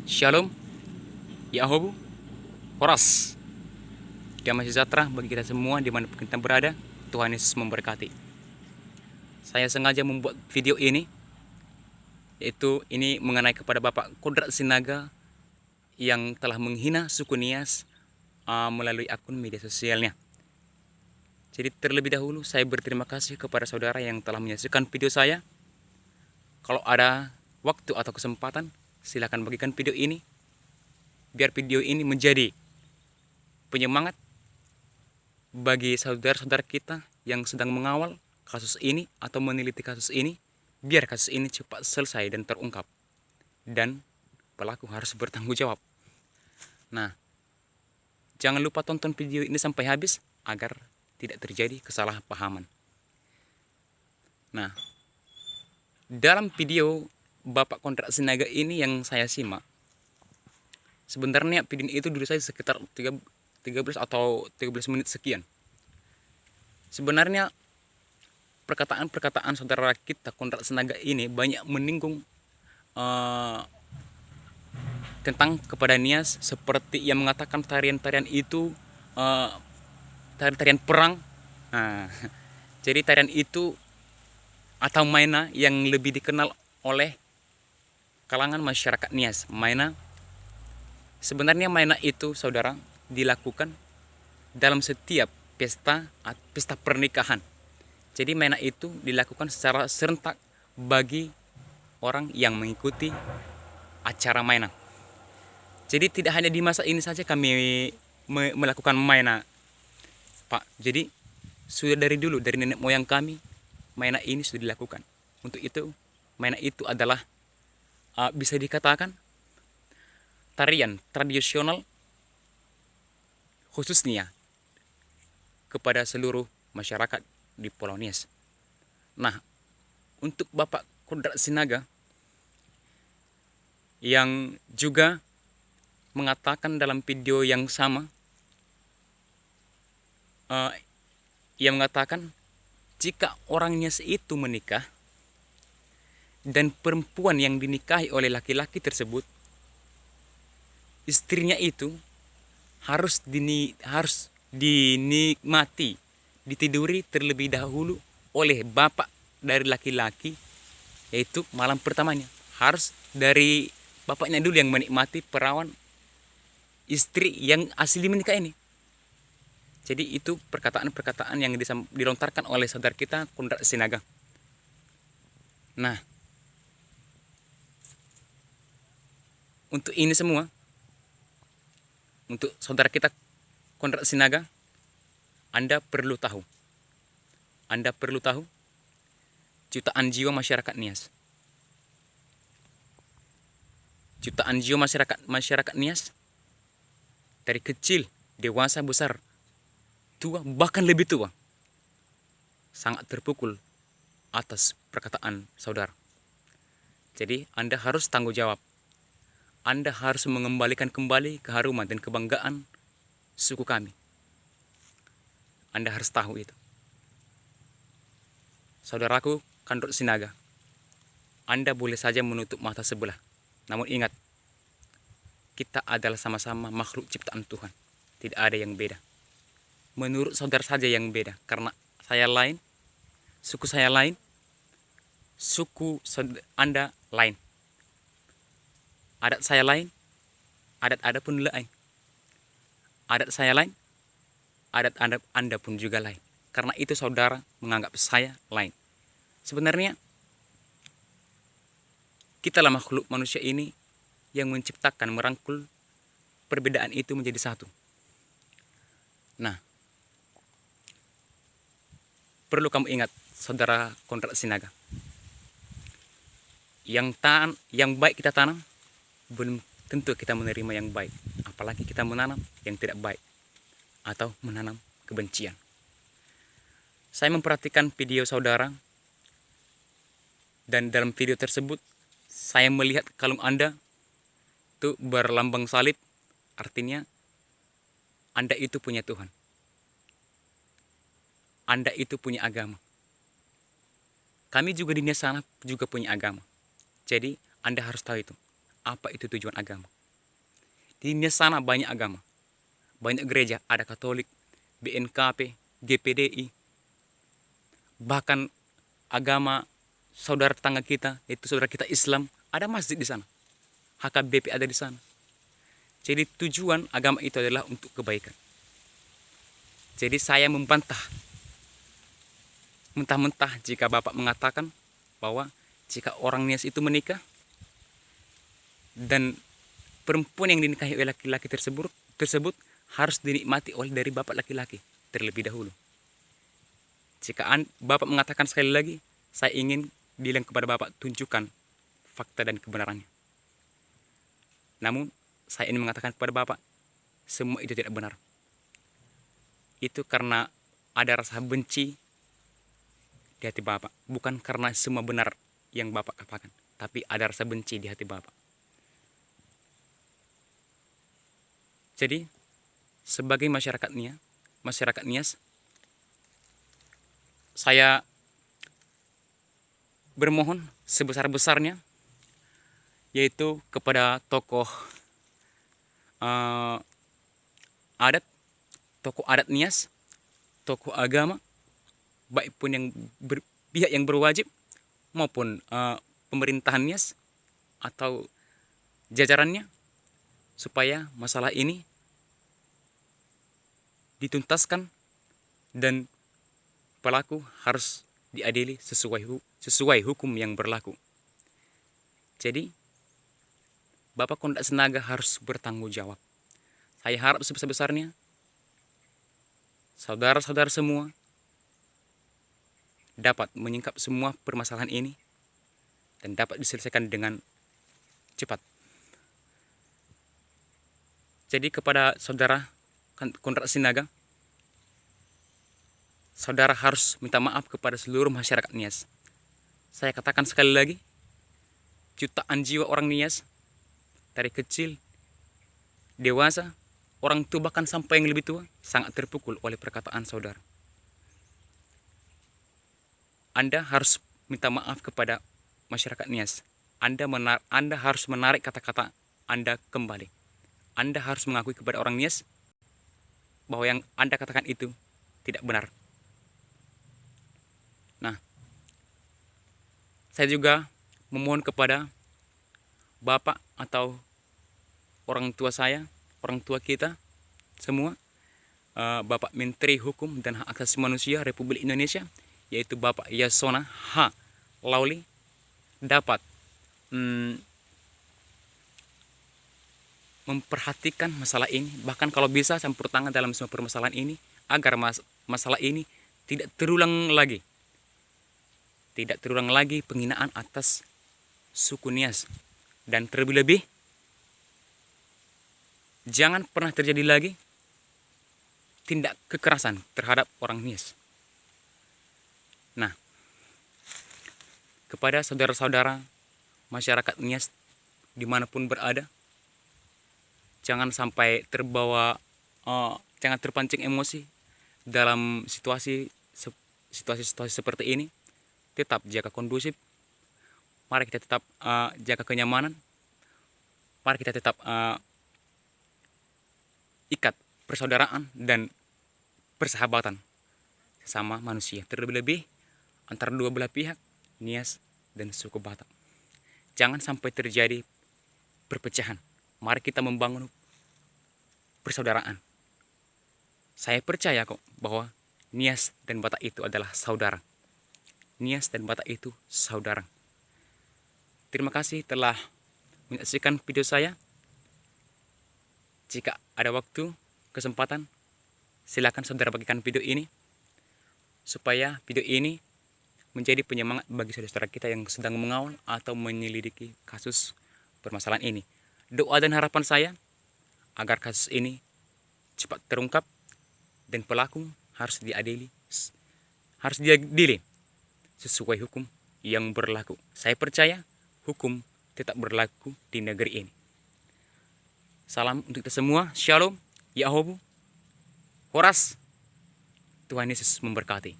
Shalom, Yahobu, Horas, damai sejahtera bagi kita semua dimanapun kita berada. Tuhan Yesus memberkati. Saya sengaja membuat video ini, yaitu ini mengenai kepada Bapak Kodrat Sinaga yang telah menghina suku Nias melalui akun media sosialnya. Jadi terlebih dahulu saya berterima kasih kepada saudara yang telah menyaksikan video saya. Kalau ada waktu atau kesempatan, silakan bagikan video ini, biar video ini menjadi penyemangat bagi saudara-saudara kita yang sedang mengawal kasus ini atau meneliti kasus ini, biar kasus ini cepat selesai dan terungkap, dan pelaku harus bertanggung jawab. Nah, jangan lupa tonton video ini sampai habis agar tidak terjadi kesalahpahaman. Nah, dalam video Bapak Kodrat Sinaga ini yang saya simak, sebenarnya video itu dulu saya sekitar 13 atau 13 menit sekian. Sebenarnya perkataan-perkataan saudara kita Kodrat Sinaga ini banyak menyinggung tentang kepada Nias, seperti yang mengatakan tarian-tarian itu tarian-tarian perang. Nah, jadi tarian itu atau maina yang lebih dikenal oleh kalangan masyarakat Nias. Sebenarnya maina itu, saudara, dilakukan dalam setiap pesta pernikahan. Jadi maina itu dilakukan secara serentak bagi orang yang mengikuti acara maina. Jadi tidak hanya di masa ini saja kami melakukan maina, Pak. Jadi sudah dari dulu, dari nenek moyang kami, maina ini sudah dilakukan. Untuk itu, maina itu adalah bisa dikatakan tarian tradisional khususnya kepada seluruh masyarakat di Pulau Nias. Nah, untuk Bapak Kodrat Sinaga yang juga mengatakan dalam video yang sama, ia mengatakan jika orang Nias itu menikah dan perempuan yang dinikahi oleh laki-laki tersebut, istrinya itu harus dinikmati, ditiduri terlebih dahulu oleh bapak dari laki-laki, yaitu malam pertamanya. Harus dari bapaknya dulu yang menikmati perawan istri yang asli menikah ini. Jadi itu perkataan-perkataan yang dilontarkan oleh saudara kita Kodrat Sinaga. Nah, untuk ini semua, untuk saudara kita Kodrat Sinaga, Anda perlu tahu jutaan jiwa masyarakat Nias. Jutaan jiwa masyarakat Nias, dari kecil, dewasa, besar, tua, bahkan lebih tua, sangat terpukul atas perkataan saudara. Jadi Anda harus tanggung jawab. Anda harus mengembalikan kembali keharuman dan kebanggaan suku kami. Anda harus tahu itu. Saudaraku Kodrat Sinaga, Anda boleh saja menutup mata sebelah. Namun ingat, kita adalah sama-sama makhluk ciptaan Tuhan. Tidak ada yang beda. Menurut saudara saja yang beda, karena saya lain, suku saya lain, suku Anda lain. Adat saya lain, adat Anda pun lain. Adat saya lain, adat Anda pun juga lain. Karena itu saudara menganggap saya lain. Sebenarnya kitalah makhluk manusia ini yang menciptakan, merangkul perbedaan itu menjadi satu. Nah, perlu kamu ingat, saudara Kodrat Sinaga, yang baik kita tanam, belum tentu kita menerima yang baik. Apalagi kita menanam yang tidak baik atau menanam kebencian. Saya memperhatikan video saudara, dan dalam video tersebut saya melihat kalung Anda itu berlambang salib. Artinya Anda itu punya Tuhan. Anda itu punya agama. Kami juga di Nias sana juga punya agama. Jadi Anda harus tahu itu. apa itu tujuan agama. Di Nias sana banyak agama, banyak gereja, ada Katolik, BNKP, GPDI, bahkan agama saudara tetangga kita, yaitu saudara kita Islam, ada masjid di sana. HKBP ada di sana. Jadi tujuan agama itu adalah untuk kebaikan. Jadi saya membantah mentah-mentah jika Bapak mengatakan bahwa jika orang Nias itu menikah dan perempuan yang dinikahi oleh laki-laki tersebut harus dinikmati oleh dari Bapak laki-laki terlebih dahulu. Jika Bapak mengatakan sekali lagi, saya ingin bilang kepada Bapak, tunjukkan fakta dan kebenarannya. Namun saya ingin mengatakan kepada Bapak, semua itu tidak benar. Itu karena ada rasa benci di hati Bapak. Bukan karena semua benar yang Bapak katakan, tapi ada rasa benci di hati Bapak. Jadi, sebagai masyarakat Nias, saya bermohon sebesar-besarnya, yaitu kepada tokoh adat Nias, tokoh agama, baik pun yang pihak yang berwajib maupun pemerintahan Nias atau jajarannya, supaya masalah ini dituntaskan dan pelaku harus diadili sesuai hukum yang berlaku. Jadi, Bapak Kondak Senaga harus bertanggung jawab. Saya harap sebesar-besarnya saudara-saudara semua dapat menyingkap semua permasalahan ini dan dapat diselesaikan dengan cepat. Jadi kepada saudara Kondak Sinaga, saudara harus minta maaf kepada seluruh masyarakat Nias. Saya katakan sekali lagi, jutaan jiwa orang Nias, dari kecil, dewasa, orang tua bahkan sampai yang lebih tua, sangat terpukul oleh perkataan saudara. Anda harus minta maaf kepada masyarakat Nias. Anda harus menarik kata-kata Anda kembali. Anda harus mengakui kepada orang Nias bahwa yang Anda katakan itu tidak benar. Nah, saya juga memohon kepada Bapak atau orang tua saya, orang tua kita semua, Bapak Menteri Hukum dan Hak Asasi Manusia Republik Indonesia, yaitu Bapak Yasona H. Lawli, dapat memperhatikan masalah ini, bahkan kalau bisa campur tangan dalam semua permasalahan ini, agar masalah ini tidak terulang lagi. Tidak terulang lagi penghinaan atas suku Nias. Dan terlebih-lebih, jangan pernah terjadi lagi tindak kekerasan terhadap orang Nias. Nah, kepada saudara-saudara masyarakat Nias dimanapun berada, jangan sampai jangan terpancing emosi dalam situasi seperti ini. Tetap jaga kondusif. Mari kita tetap jaga kenyamanan. Mari kita tetap ikat persaudaraan dan persahabatan sesama manusia. Terlebih-lebih antara dua belah pihak, Nias dan suku Batak. Jangan sampai terjadi perpecahan. Mari kita membangun persaudaraan. Saya percaya kok bahwa Nias dan Batak itu adalah saudara. Nias dan Batak itu saudara. Terima kasih telah menyaksikan video saya. Jika ada waktu, kesempatan, silakan saudara bagikan video ini, supaya video ini menjadi penyemangat bagi saudara kita yang sedang mengawal atau menyelidiki kasus permasalahan ini. Doa dan harapan saya agar kasus ini cepat terungkap dan pelaku harus diadili sesuai hukum yang berlaku. Saya percaya hukum tetap berlaku di negeri ini. Salam untuk kita semua. Shalom. Yahobu. Horas. Tuhan Yesus memberkati.